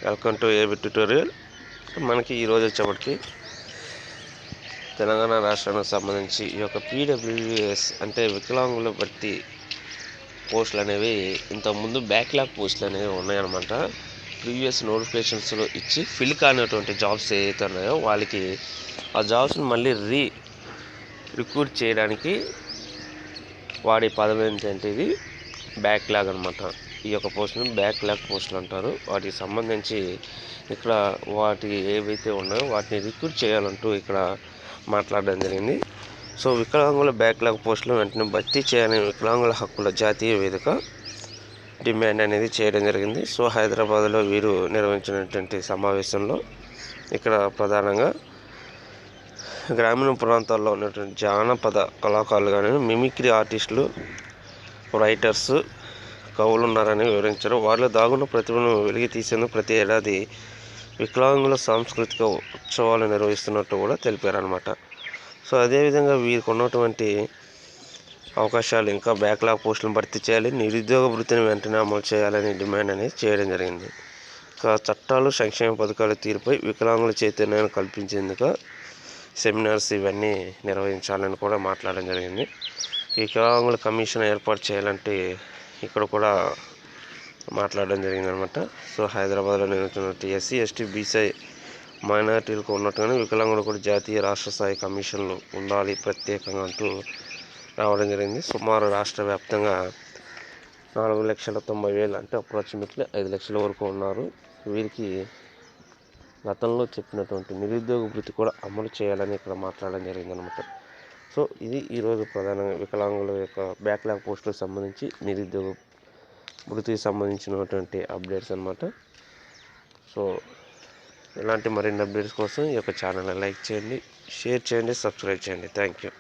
Welcome to AB tutorial. మనకి ఈరోజు వచ్చేప్పటికి తెలంగాణ రాష్ట్రానికి సంబంధించి ఈ యొక్క పీడబ్ల్యూఎస్ అంటే వికలాంగుల భర్తీ పోస్టులు అనేవి ఇంతకుముందు బ్యాక్లాగ్ పోస్టులు అనేవి ఉన్నాయన్నమాట. ప్రీవియస్ నోటిఫికేషన్స్లో ఇచ్చి ఫిల్ కానిటువంటి జాబ్స్ ఏవైతే ఉన్నాయో వాళ్ళకి ఆ జాబ్స్ని మళ్ళీ రిక్రూట్ చేయడానికి వాడి పదం ఏంటంటే ఇది బ్యాక్లాగ్ అనమాట. ఈ యొక్క పోస్టును బ్యాక్లాగ్ పోస్టులు అంటారు. వాటికి సంబంధించి ఇక్కడ వాటి ఏవైతే ఉన్నాయో వాటిని రిక్రూట్ చేయాలంటూ ఇక్కడ మాట్లాడడం జరిగింది. సో వికలాంగుల బ్యాక్లాగ్ పోస్టులు వెంటనే భర్తీ చేయాలని వికలాంగుల హక్కుల జాతీయ వేదిక డిమాండ్ అనేది చేయడం జరిగింది. సో హైదరాబాద్లో వీరు నిర్వహించినటువంటి సమావేశంలో ఇక్కడ ప్రధానంగా గ్రామీణ ప్రాంతాల్లో ఉన్నటువంటి జానపద కళాకారులు కానీ మిమిక్రీ ఆర్టిస్టులు, రైటర్స్, కవులు ఉన్నారని వివరించారు. వారిలో దాగున్న ప్రతిభను వెలికి తీసేందుకు ప్రతి ఏడాది వికలాంగుల సాంస్కృతిక ఉత్సవాలు నిర్వహిస్తున్నట్టు కూడా తెలిపారనమాట. సో అదేవిధంగా వీరికి ఉన్నటువంటి అవకాశాలు ఇంకా బ్యాక్లాగ్ పోస్టులను భర్తీ చేయాలి, నిరుద్యోగ వృత్తిని వెంటనే అమలు చేయాలని డిమాండ్ అనేది చేయడం జరిగింది. ఇంకా చట్టాలు, సంక్షేమ పథకాల తీరుపై వికలాంగుల చైతన్యాన్ని కల్పించేందుకు సెమినార్స్ ఇవన్నీ నిర్వహించాలని కూడా మాట్లాడడం జరిగింది. వికలాంగుల కమిషన్ ఏర్పాటు చేయాలంటే ఇక్కడ కూడా మాట్లాడడం జరిగిందనమాట. సో హైదరాబాద్లో నిర్వహించినట్టు ఎస్సీ, ఎస్టీ, బీసీ మైనారిటీలకు ఉన్నట్టుగానే వికలాంగులు కూడా జాతీయ రాష్ట్ర స్థాయి కమిషన్లు ఉండాలి ప్రత్యేకంగా అంటూ రావడం జరిగింది. సుమారు రాష్ట్ర వ్యాప్తంగా 4,90,000 అంటే అప్రాక్సిమేట్లీ 5 లక్షల వరకు ఉన్నారు. వీరికి గతంలో చెప్పినటువంటి నిరుద్యోగ వృత్తి కూడా అమలు చేయాలని ఇక్కడ మాట్లాడడం జరిగిందనమాట. సో ఇది ఈరోజు ప్రధానంగా వికలాంగుల యొక్క బ్యాక్లాగ్ పోస్టులకు సంబంధించి నిరుద్యోగ వృత్తికి సంబంధించినటువంటి అప్డేట్స్ అనమాట. సో ఇలాంటి మరిన్ని అప్డేట్స్ కోసం ఈ యొక్క ఛానల్ని లైక్ చేయండి, షేర్ చేయండి, సబ్స్క్రైబ్ చేయండి. Thank you.